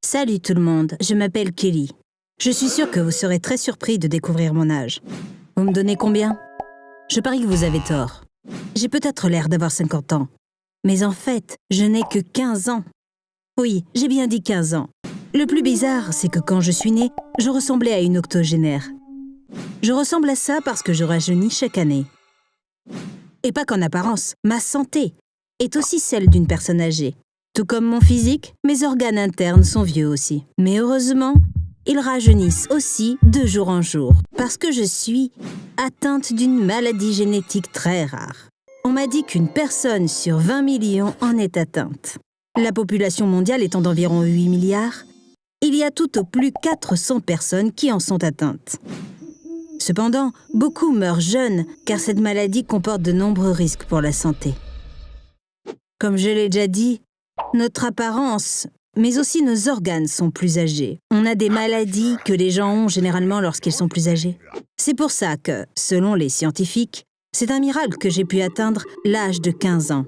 Salut tout le monde, je m'appelle Kelly. Je suis sûre que vous serez très surpris de découvrir mon âge. Vous me donnez combien? Je parie que vous avez tort. J'ai peut-être l'air d'avoir 50 ans. Mais en fait, je n'ai que 15 ans. Oui, j'ai bien dit 15 ans. Le plus bizarre, c'est que quand je suis née, je ressemblais à une octogénaire. Je ressemble à ça parce que je rajeunis chaque année. Et pas qu'en apparence, ma santé est aussi celle d'une personne âgée. Tout comme mon physique, mes organes internes sont vieux aussi. Mais heureusement, ils rajeunissent aussi de jour en jour, parce que je suis atteinte d'une maladie génétique très rare. On m'a dit qu'une personne sur 20 millions en est atteinte. La population mondiale étant d'environ 8 milliards, il y a tout au plus 400 personnes qui en sont atteintes. Cependant, beaucoup meurent jeunes, car cette maladie comporte de nombreux risques pour la santé. Comme je l'ai déjà dit, notre apparence, mais aussi nos organes sont plus âgés. On a des maladies que les gens ont généralement lorsqu'ils sont plus âgés. C'est pour ça que, selon les scientifiques, c'est un miracle que j'ai pu atteindre l'âge de 15 ans.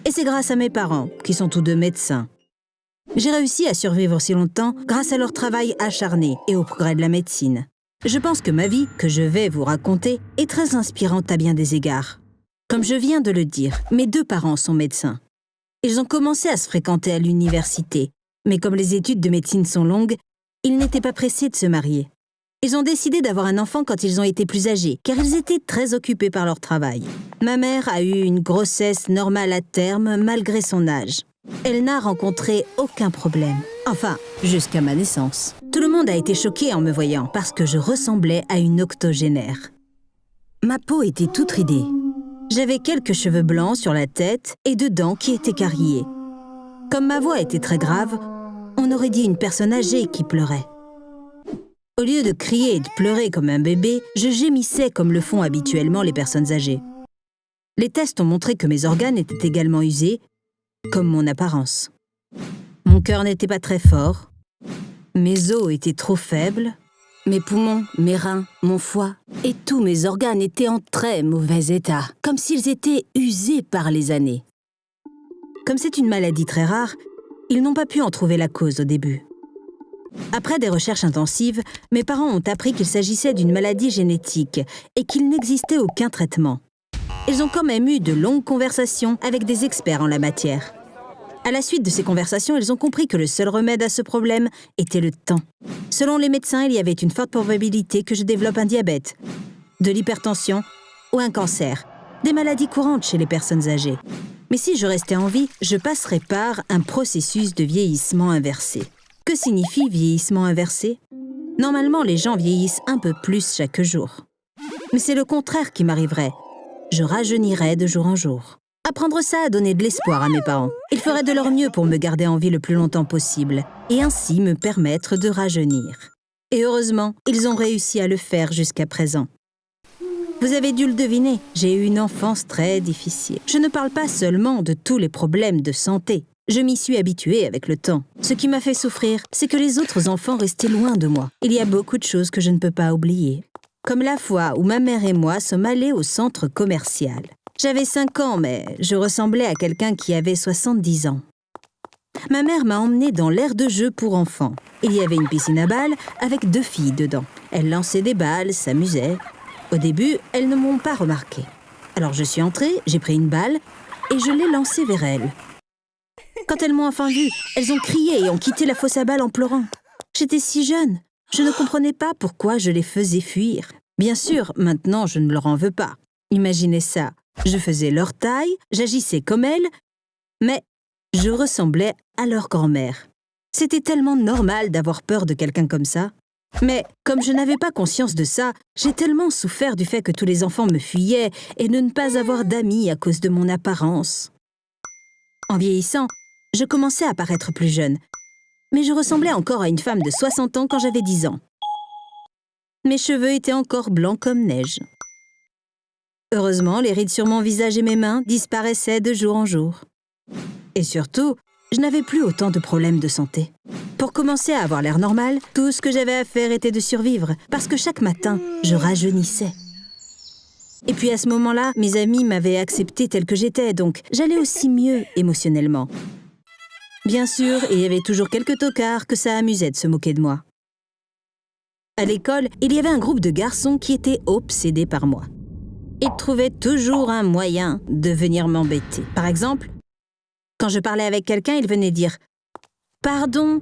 Et c'est grâce à mes parents, qui sont tous deux médecins. J'ai réussi à survivre si longtemps grâce à leur travail acharné et au progrès de la médecine. Je pense que ma vie, que je vais vous raconter, est très inspirante à bien des égards. Comme je viens de le dire, mes deux parents sont médecins. Ils ont commencé à se fréquenter à l'université, mais comme les études de médecine sont longues, ils n'étaient pas pressés de se marier. Ils ont décidé d'avoir un enfant quand ils ont été plus âgés, car ils étaient très occupés par leur travail. Ma mère a eu une grossesse normale à terme malgré son âge. Elle n'a rencontré aucun problème. Enfin, jusqu'à ma naissance. Tout le monde a été choqué en me voyant, parce que je ressemblais à une octogénaire. Ma peau était toute ridée. J'avais quelques cheveux blancs sur la tête et deux dents qui étaient carriées. Comme ma voix était très grave, on aurait dit une personne âgée qui pleurait. Au lieu de crier et de pleurer comme un bébé, je gémissais comme le font habituellement les personnes âgées. Les tests ont montré que mes organes étaient également usés, comme mon apparence. Mon cœur n'était pas très fort, mes os étaient trop faibles, mes poumons, mes reins, mon foie et tous mes organes étaient en très mauvais état, comme s'ils étaient usés par les années. Comme c'est une maladie très rare, ils n'ont pas pu en trouver la cause au début. Après des recherches intensives, mes parents ont appris qu'il s'agissait d'une maladie génétique et qu'il n'existait aucun traitement. Ils ont quand même eu de longues conversations avec des experts en la matière. À la suite de ces conversations, ils ont compris que le seul remède à ce problème était le temps. Selon les médecins, il y avait une forte probabilité que je développe un diabète, de l'hypertension ou un cancer, des maladies courantes chez les personnes âgées. Mais si je restais en vie, je passerais par un processus de vieillissement inversé. Que signifie vieillissement inversé? Normalement, les gens vieillissent un peu plus chaque jour. Mais c'est le contraire qui m'arriverait. Je rajeunirais de jour en jour. Apprendre ça a donné de l'espoir à mes parents. Ils feraient de leur mieux pour me garder en vie le plus longtemps possible et ainsi me permettre de rajeunir. Et heureusement, ils ont réussi à le faire jusqu'à présent. Vous avez dû le deviner, j'ai eu une enfance très difficile. Je ne parle pas seulement de tous les problèmes de santé. Je m'y suis habituée avec le temps. Ce qui m'a fait souffrir, c'est que les autres enfants restaient loin de moi. Il y a beaucoup de choses que je ne peux pas oublier. Comme la fois où ma mère et moi sommes allés au centre commercial. J'avais 5 ans, mais je ressemblais à quelqu'un qui avait 70 ans. Ma mère m'a emmenée dans l'aire de jeu pour enfants. Il y avait une piscine à balles avec 2 filles dedans. Elles lançaient des balles, s'amusaient. Au début, elles ne m'ont pas remarqué. Alors je suis entrée, j'ai pris une balle et je l'ai lancée vers elles. Quand elles m'ont enfin vue, elles ont crié et ont quitté la fosse à balles en pleurant. J'étais si jeune, je ne comprenais pas pourquoi je les faisais fuir. Bien sûr, maintenant je ne leur en veux pas. Imaginez ça. Je faisais leur taille, j'agissais comme elles, mais je ressemblais à leur grand-mère. C'était tellement normal d'avoir peur de quelqu'un comme ça. Mais comme je n'avais pas conscience de ça, j'ai tellement souffert du fait que tous les enfants me fuyaient et de ne pas avoir d'amis à cause de mon apparence. En vieillissant, je commençais à paraître plus jeune, mais je ressemblais encore à une femme de 60 ans quand j'avais 10 ans. Mes cheveux étaient encore blancs comme neige. Heureusement, les rides sur mon visage et mes mains disparaissaient de jour en jour. Et surtout, je n'avais plus autant de problèmes de santé. Pour commencer à avoir l'air normal, tout ce que j'avais à faire était de survivre, parce que chaque matin, je rajeunissais. Et puis à ce moment-là, mes amis m'avaient accepté tel que j'étais, donc j'allais aussi mieux émotionnellement. Bien sûr, il y avait toujours quelques tocards que ça amusait de se moquer de moi. À l'école, il y avait un groupe de garçons qui étaient obsédés par moi. Ils trouvaient toujours un moyen de venir m'embêter. Par exemple, quand je parlais avec quelqu'un, ils venaient dire « Pardon,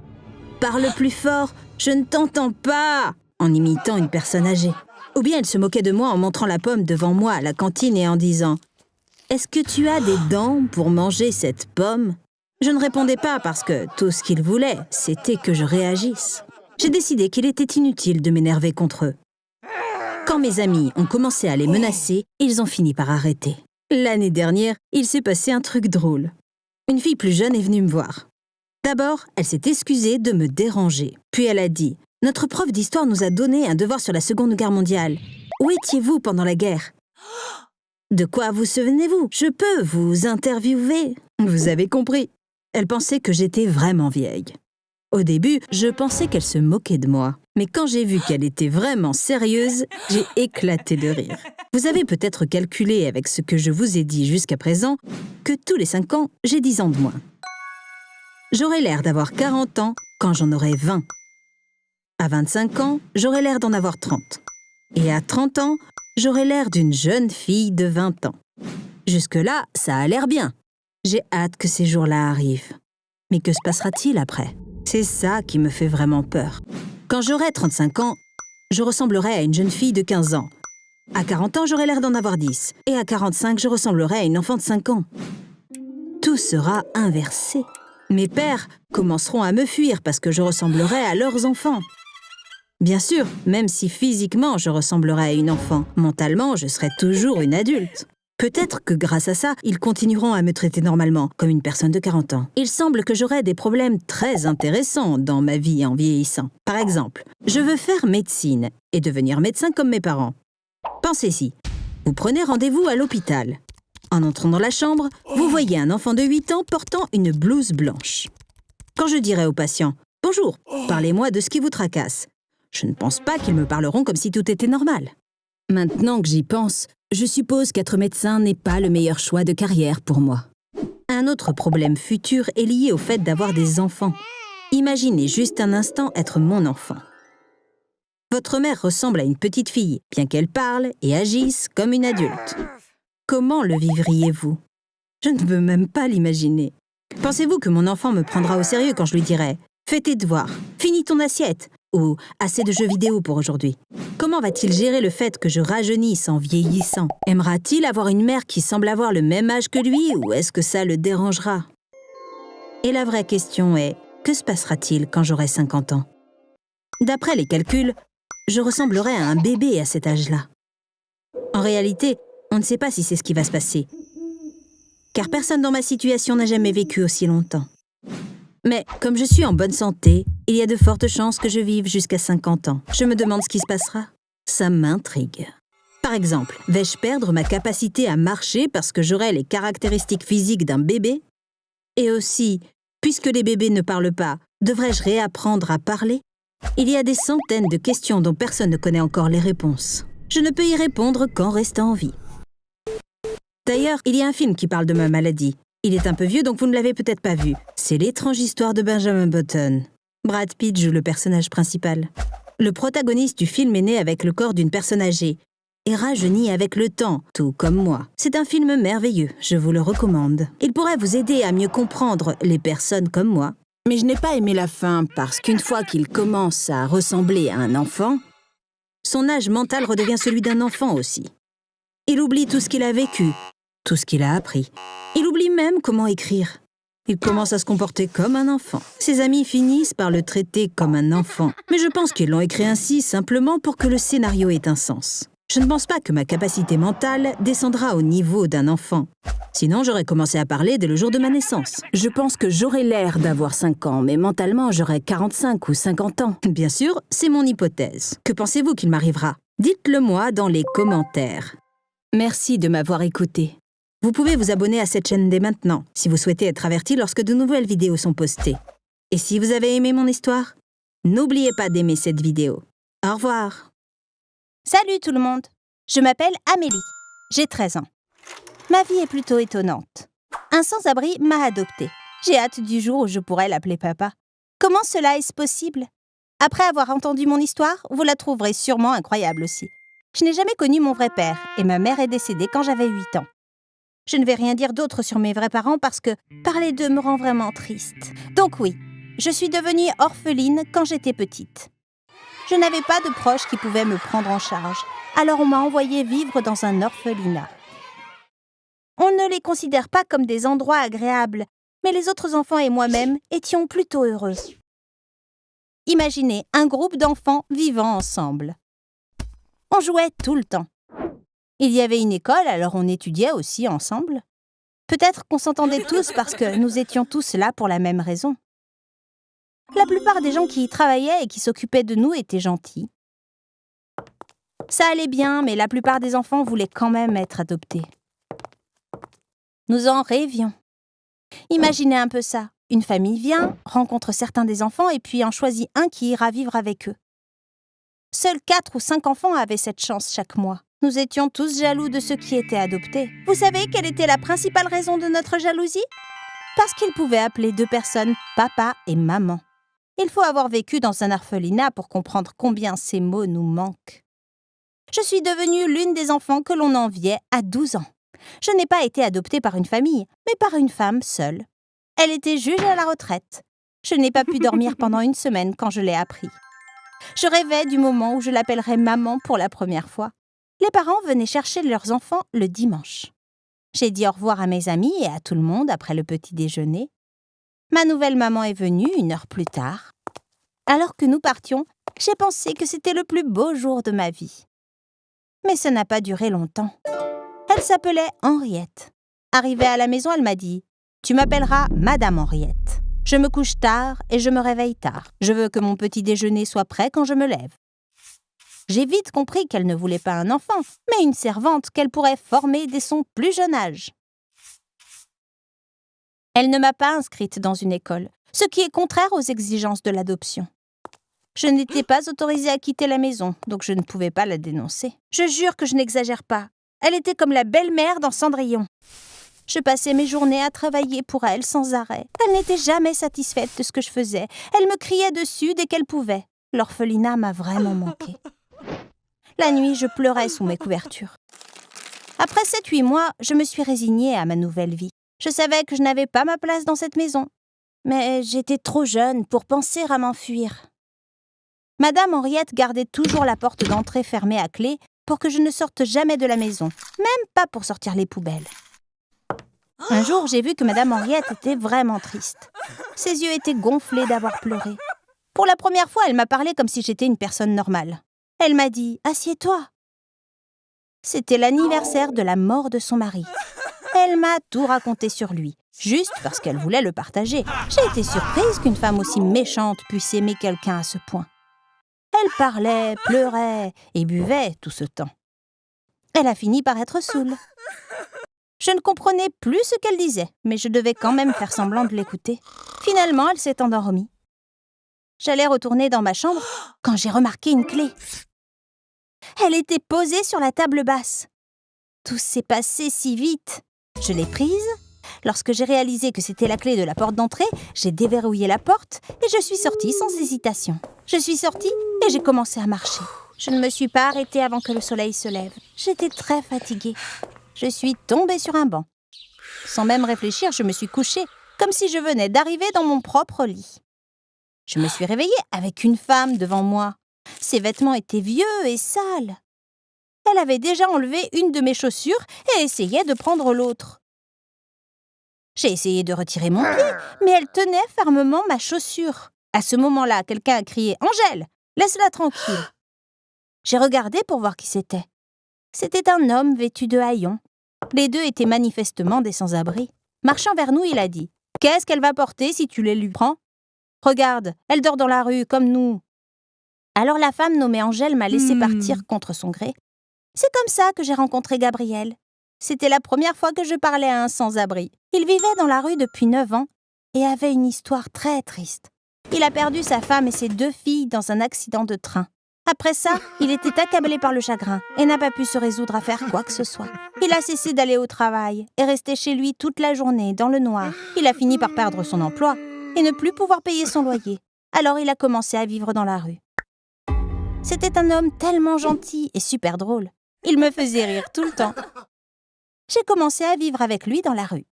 parle plus fort, je ne t'entends pas !» en imitant une personne âgée. Ou bien ils se moquaient de moi en montrant la pomme devant moi à la cantine et en disant « Est-ce que tu as des dents pour manger cette pomme ?» Je ne répondais pas parce que tout ce qu'ils voulaient, c'était que je réagisse. J'ai décidé qu'il était inutile de m'énerver contre eux. Quand mes amis ont commencé à les menacer, ils ont fini par arrêter. L'année dernière, il s'est passé un truc drôle. Une fille plus jeune est venue me voir. D'abord, elle s'est excusée de me déranger. Puis elle a dit « Notre prof d'histoire nous a donné un devoir sur la Seconde Guerre mondiale. Où étiez-vous pendant la guerre ?»« De quoi vous souvenez-vous ? Je peux vous interviewer. » Vous avez compris. Elle pensait que j'étais vraiment vieille. Au début, je pensais qu'elle se moquait de moi. Mais quand j'ai vu qu'elle était vraiment sérieuse, j'ai éclaté de rire. Vous avez peut-être calculé avec ce que je vous ai dit jusqu'à présent que tous les 5 ans, j'ai 10 ans de moins. J'aurais l'air d'avoir 40 ans quand j'en aurai 20. À 25 ans, j'aurais l'air d'en avoir 30. Et à 30 ans, j'aurais l'air d'une jeune fille de 20 ans. Jusque-là, ça a l'air bien. J'ai hâte que ces jours-là arrivent. Mais que se passera-t-il après ? C'est ça qui me fait vraiment peur. Quand j'aurai 35 ans, je ressemblerai à une jeune fille de 15 ans. À 40 ans, j'aurai l'air d'en avoir 10. Et à 45, je ressemblerai à une enfant de 5 ans. Tout sera inversé. Mes pères commenceront à me fuir parce que je ressemblerai à leurs enfants. Bien sûr, même si physiquement je ressemblerai à une enfant, mentalement, je serai toujours une adulte. Peut-être que grâce à ça, ils continueront à me traiter normalement, comme une personne de 40 ans. Il semble que j'aurai des problèmes très intéressants dans ma vie en vieillissant. Par exemple, je veux faire médecine et devenir médecin comme mes parents. Pensez-y, vous prenez rendez-vous à l'hôpital. En entrant dans la chambre, vous voyez un enfant de 8 ans portant une blouse blanche. Quand je dirai au patient « Bonjour, parlez-moi de ce qui vous tracasse », je ne pense pas qu'ils me parleront comme si tout était normal. Maintenant que j'y pense, je suppose qu'être médecin n'est pas le meilleur choix de carrière pour moi. Un autre problème futur est lié au fait d'avoir des enfants. Imaginez juste un instant être mon enfant. Votre mère ressemble à une petite fille, bien qu'elle parle et agisse comme une adulte. Comment le vivriez-vous ? Je ne peux même pas l'imaginer. Pensez-vous que mon enfant me prendra au sérieux quand je lui dirai « Fais tes devoirs, finis ton assiette » ou « Assez de jeux vidéo pour aujourd'hui ». Comment va-t-il gérer le fait que je rajeunisse en vieillissant ? Aimera-t-il avoir une mère qui semble avoir le même âge que lui ou est-ce que ça le dérangera ? Et la vraie question est, que se passera-t-il quand j'aurai 50 ans ? D'après les calculs, je ressemblerai à un bébé à cet âge-là. En réalité, on ne sait pas si c'est ce qui va se passer. Car personne dans ma situation n'a jamais vécu aussi longtemps. Mais comme je suis en bonne santé, il y a de fortes chances que je vive jusqu'à 50 ans. Je me demande ce qui se passera. Ça m'intrigue. Par exemple, vais-je perdre ma capacité à marcher parce que j'aurai les caractéristiques physiques d'un bébé ? Et aussi, puisque les bébés ne parlent pas, devrais-je réapprendre à parler ? Il y a des centaines de questions dont personne ne connaît encore les réponses. Je ne peux y répondre qu'en restant en vie. D'ailleurs, il y a un film qui parle de ma maladie. Il est un peu vieux, donc vous ne l'avez peut-être pas vu. C'est l'étrange histoire de Benjamin Button. Brad Pitt joue le personnage principal. Le protagoniste du film est né avec le corps d'une personne âgée et rajeunit avec le temps, tout comme moi. C'est un film merveilleux, je vous le recommande. Il pourrait vous aider à mieux comprendre les personnes comme moi. Mais je n'ai pas aimé la fin parce qu'une fois qu'il commence à ressembler à un enfant, son âge mental redevient celui d'un enfant aussi. Il oublie tout ce qu'il a vécu, tout ce qu'il a appris. Il oublie même comment écrire. Il commence à se comporter comme un enfant. Ses amis finissent par le traiter comme un enfant. Mais je pense qu'ils l'ont écrit ainsi simplement pour que le scénario ait un sens. Je ne pense pas que ma capacité mentale descendra au niveau d'un enfant. Sinon, j'aurais commencé à parler dès le jour de ma naissance. Je pense que j'aurais l'air d'avoir 5 ans, mais mentalement, j'aurais 45 ou 50 ans. Bien sûr, c'est mon hypothèse. Que pensez-vous qu'il m'arrivera ? Dites-le moi dans les commentaires. Merci de m'avoir écouté. Vous pouvez vous abonner à cette chaîne dès maintenant, si vous souhaitez être averti lorsque de nouvelles vidéos sont postées. Et si vous avez aimé mon histoire, n'oubliez pas d'aimer cette vidéo. Au revoir. Salut tout le monde, je m'appelle Amélie, j'ai 13 ans. Ma vie est plutôt étonnante. Un sans-abri m'a adoptée. J'ai hâte du jour où je pourrai l'appeler papa. Comment cela est-ce possible? Après avoir entendu mon histoire, vous la trouverez sûrement incroyable aussi. Je n'ai jamais connu mon vrai père et ma mère est décédée quand j'avais 8 ans. Je ne vais rien dire d'autre sur mes vrais parents parce que parler d'eux me rend vraiment triste. Donc oui, je suis devenue orpheline quand j'étais petite. Je n'avais pas de proches qui pouvaient me prendre en charge, alors on m'a envoyée vivre dans un orphelinat. On ne les considère pas comme des endroits agréables, mais les autres enfants et moi-même étions plutôt heureux. Imaginez un groupe d'enfants vivant ensemble. On jouait tout le temps. Il y avait une école, alors on étudiait aussi ensemble. Peut-être qu'on s'entendait tous parce que nous étions tous là pour la même raison. La plupart des gens qui y travaillaient et qui s'occupaient de nous étaient gentils. Ça allait bien, mais la plupart des enfants voulaient quand même être adoptés. Nous en rêvions. Imaginez un peu ça. Une famille vient, rencontre certains des enfants et puis en choisit un qui ira vivre avec eux. Seuls 4 ou 5 enfants avaient cette chance chaque mois. Nous étions tous jaloux de ceux qui étaient adoptés. Vous savez quelle était la principale raison de notre jalousie? Parce qu'ils pouvaient appeler 2 personnes papa et maman. Il faut avoir vécu dans un orphelinat pour comprendre combien ces mots nous manquent. Je suis devenue l'une des enfants que l'on enviait à 12 ans. Je n'ai pas été adoptée par une famille, mais par une femme seule. Elle était juge à la retraite. Je n'ai pas pu dormir pendant 1 semaine quand je l'ai appris. Je rêvais du moment où je l'appellerais maman pour la première fois. Les parents venaient chercher leurs enfants le dimanche. J'ai dit au revoir à mes amis et à tout le monde après le petit déjeuner. Ma nouvelle maman est venue 1 heure plus tard. Alors que nous partions, j'ai pensé que c'était le plus beau jour de ma vie. Mais ça n'a pas duré longtemps. Elle s'appelait Henriette. Arrivée à la maison, elle m'a dit « Tu m'appelleras Madame Henriette. Je me couche tard et je me réveille tard. Je veux que mon petit déjeuner soit prêt quand je me lève. » J'ai vite compris qu'elle ne voulait pas un enfant, mais une servante qu'elle pourrait former dès son plus jeune âge. Elle ne m'a pas inscrite dans une école, ce qui est contraire aux exigences de l'adoption. Je n'étais pas autorisée à quitter la maison, donc je ne pouvais pas la dénoncer. Je jure que je n'exagère pas. Elle était comme la belle-mère dans Cendrillon. Je passais mes journées à travailler pour elle sans arrêt. Elle n'était jamais satisfaite de ce que je faisais. Elle me criait dessus dès qu'elle pouvait. L'orphelinat m'a vraiment manqué. La nuit, je pleurais sous mes couvertures. Après 7-8 mois, je me suis résignée à ma nouvelle vie. Je savais que je n'avais pas ma place dans cette maison. Mais j'étais trop jeune pour penser à m'enfuir. Madame Henriette gardait toujours la porte d'entrée fermée à clé pour que je ne sorte jamais de la maison, même pas pour sortir les poubelles. Un jour, j'ai vu que Madame Henriette était vraiment triste. Ses yeux étaient gonflés d'avoir pleuré. Pour la première fois, elle m'a parlé comme si j'étais une personne normale. Elle m'a dit « Assieds-toi ». C'était l'anniversaire de la mort de son mari. Elle m'a tout raconté sur lui, juste parce qu'elle voulait le partager. J'ai été surprise qu'une femme aussi méchante puisse aimer quelqu'un à ce point. Elle parlait, pleurait et buvait tout ce temps. Elle a fini par être saoule. Je ne comprenais plus ce qu'elle disait, mais je devais quand même faire semblant de l'écouter. Finalement, elle s'est endormie. J'allais retourner dans ma chambre quand j'ai remarqué une clé. Elle était posée sur la table basse. Tout s'est passé si vite. Je l'ai prise. Lorsque j'ai réalisé que c'était la clé de la porte d'entrée, j'ai déverrouillé la porte et je suis sortie sans hésitation. Je suis sortie et j'ai commencé à marcher. Je ne me suis pas arrêtée avant que le soleil se lève. J'étais très fatiguée. Je suis tombée sur un banc. Sans même réfléchir, je me suis couchée, comme si je venais d'arriver dans mon propre lit. Je me suis réveillée avec une femme devant moi. Ses vêtements étaient vieux et sales. Elle avait déjà enlevé une de mes chaussures et essayait de prendre l'autre. J'ai essayé de retirer mon pied, mais elle tenait fermement ma chaussure. À ce moment-là, quelqu'un a crié « Angèle, laisse-la tranquille !» J'ai regardé pour voir qui c'était. C'était un homme vêtu de haillons. Les deux étaient manifestement des sans-abri. Marchant vers nous, il a dit « Qu'est-ce qu'elle va porter si tu les lui prends ? Regarde, elle dort dans la rue, comme nous. » Alors la femme nommée Angèle m'a laissé partir contre son gré. C'est comme ça que j'ai rencontré Gabriel. C'était la première fois que je parlais à un sans-abri. Il vivait dans la rue depuis 9 ans et avait une histoire très triste. Il a perdu sa femme et ses 2 filles dans un accident de train. Après ça, il était accablé par le chagrin et n'a pas pu se résoudre à faire quoi que ce soit. Il a cessé d'aller au travail et resté chez lui toute la journée, dans le noir. Il a fini par perdre son emploi et ne plus pouvoir payer son loyer. Alors il a commencé à vivre dans la rue. C'était un homme tellement gentil et super drôle. Il me faisait rire tout le temps. J'ai commencé à vivre avec lui dans la rue.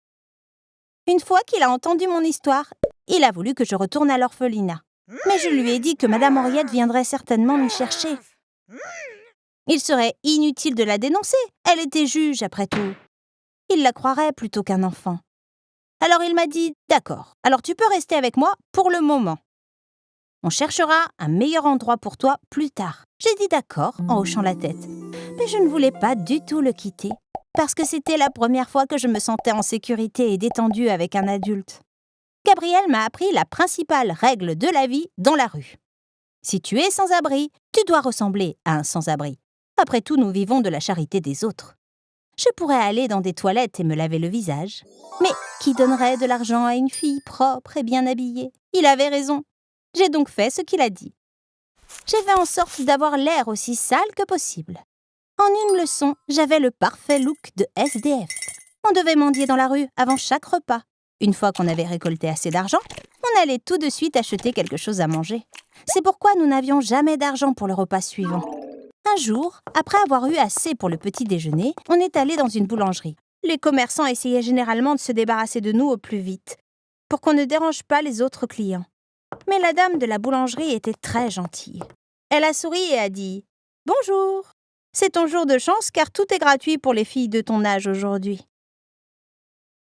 Une fois qu'il a entendu mon histoire, il a voulu que je retourne à l'orphelinat. Mais je lui ai dit que Madame Henriette viendrait certainement m'y chercher. Il serait inutile de la dénoncer. Elle était juge, après tout. Il la croirait plutôt qu'un enfant. Alors il m'a dit « D'accord, alors tu peux rester avec moi pour le moment. On cherchera un meilleur endroit pour toi plus tard. » J'ai dit d'accord en hochant la tête. Mais je ne voulais pas du tout le quitter, parce que c'était la première fois que je me sentais en sécurité et détendue avec un adulte. Gabriel m'a appris la principale règle de la vie dans la rue. Si tu es sans-abri, tu dois ressembler à un sans-abri. Après tout, nous vivons de la charité des autres. Je pourrais aller dans des toilettes et me laver le visage. Mais qui donnerait de l'argent à une fille propre et bien habillée ? Il avait raison. J'ai donc fait ce qu'il a dit. J'ai fait en sorte d'avoir l'air aussi sale que possible. En une leçon, j'avais le parfait look de SDF. On devait mendier dans la rue avant chaque repas. Une fois qu'on avait récolté assez d'argent, on allait tout de suite acheter quelque chose à manger. C'est pourquoi nous n'avions jamais d'argent pour le repas suivant. Un jour, après avoir eu assez pour le petit déjeuner, on est allé dans une boulangerie. Les commerçants essayaient généralement de se débarrasser de nous au plus vite, pour qu'on ne dérange pas les autres clients. Mais la dame de la boulangerie était très gentille. Elle a souri et a dit « Bonjour, c'est ton jour de chance car tout est gratuit pour les filles de ton âge aujourd'hui. »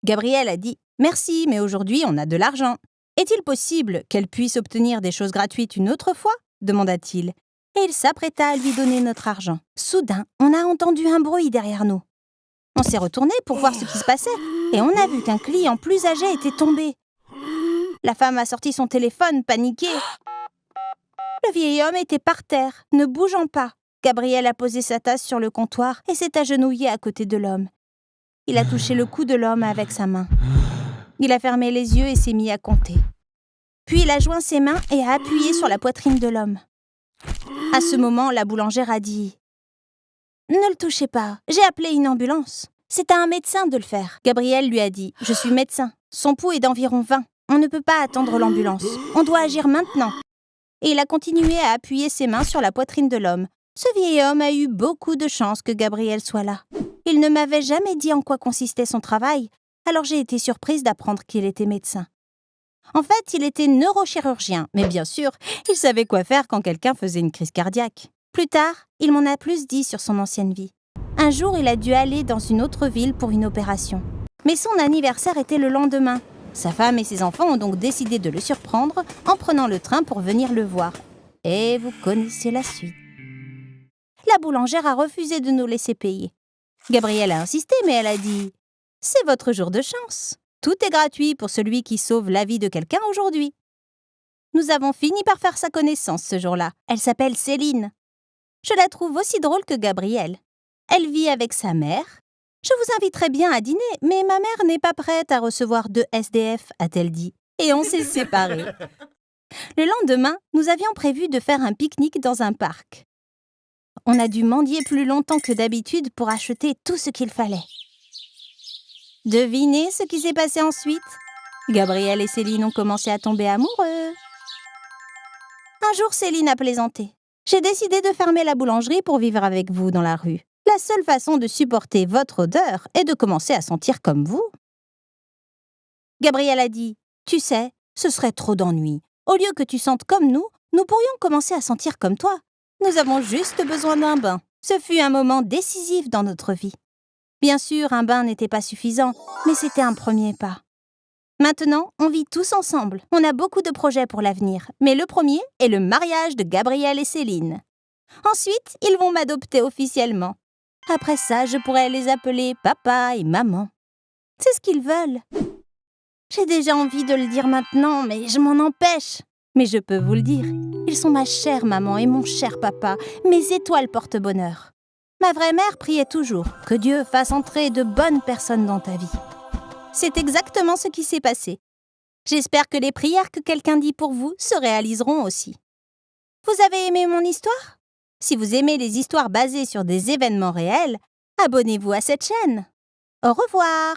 Gabriel a dit « Merci, mais aujourd'hui on a de l'argent. » « Est-il possible qu'elle puisse obtenir des choses gratuites une autre fois ?» demanda-t-il. Et il s'apprêta à lui donner notre argent. Soudain, on a entendu un bruit derrière nous. On s'est retourné pour voir ce qui se passait et on a vu qu'un client plus âgé était tombé. La femme a sorti son téléphone, paniquée. Le vieil homme était par terre, ne bougeant pas. Gabriel a posé sa tasse sur le comptoir et s'est agenouillé à côté de l'homme. Il a touché le cou de l'homme avec sa main. Il a fermé les yeux et s'est mis à compter. Puis il a joint ses mains et a appuyé sur la poitrine de l'homme. À ce moment, la boulangère a dit « Ne le touchez pas, j'ai appelé une ambulance. C'est à un médecin de le faire. » Gabriel lui a dit « Je suis médecin. Son pouls est d'environ 20. On ne peut pas attendre l'ambulance. On doit agir maintenant. » Et il a continué à appuyer ses mains sur la poitrine de l'homme. Ce vieil homme a eu beaucoup de chance que Gabriel soit là. Il ne m'avait jamais dit en quoi consistait son travail, alors j'ai été surprise d'apprendre qu'il était médecin. En fait, il était neurochirurgien, mais bien sûr, il savait quoi faire quand quelqu'un faisait une crise cardiaque. Plus tard, il m'en a plus dit sur son ancienne vie. Un jour, il a dû aller dans une autre ville pour une opération. Mais son anniversaire était le lendemain. Sa femme et ses enfants ont donc décidé de le surprendre en prenant le train pour venir le voir. Et vous connaissez la suite. La boulangère a refusé de nous laisser payer. Gabrielle a insisté, mais elle a dit « C'est votre jour de chance. Tout est gratuit pour celui qui sauve la vie de quelqu'un aujourd'hui. » Nous avons fini par faire sa connaissance ce jour-là. Elle s'appelle Céline. Je la trouve aussi drôle que Gabrielle. Elle vit avec sa mère. Je vous inviterais bien à dîner, mais ma mère n'est pas prête à recevoir 2 SDF, a-t-elle dit. Et on s'est séparés. Le lendemain, nous avions prévu de faire un pique-nique dans un parc. On a dû mendier plus longtemps que d'habitude pour acheter tout ce qu'il fallait. Devinez ce qui s'est passé ensuite ? Gabriel et Céline ont commencé à tomber amoureux. Un jour, Céline a plaisanté. « J'ai décidé de fermer la boulangerie pour vivre avec vous dans la rue. La seule façon de supporter votre odeur est de commencer à sentir comme vous. » Gabriel a dit « Tu sais, ce serait trop d'ennui. Au lieu que tu sentes comme nous pourrions commencer à sentir comme toi. Nous avons juste besoin d'un bain. » Ce fut un moment décisif dans notre vie. Bien sûr, un bain n'était pas suffisant, mais c'était un premier pas. Maintenant, on vit tous ensemble. On a beaucoup de projets pour l'avenir, mais le premier est le mariage de Gabriel et Céline. Ensuite, ils vont m'adopter officiellement. Après ça, je pourrai les appeler papa et maman. C'est ce qu'ils veulent. J'ai déjà envie de le dire maintenant, mais je m'en empêche. Mais je peux vous le dire, ils sont ma chère maman et mon cher papa, mes étoiles porte-bonheur. Ma vraie mère priait toujours que Dieu fasse entrer de bonnes personnes dans ta vie. C'est exactement ce qui s'est passé. J'espère que les prières que quelqu'un dit pour vous se réaliseront aussi. Vous avez aimé mon histoire ? Si vous aimez les histoires basées sur des événements réels, abonnez-vous à cette chaîne. Au revoir!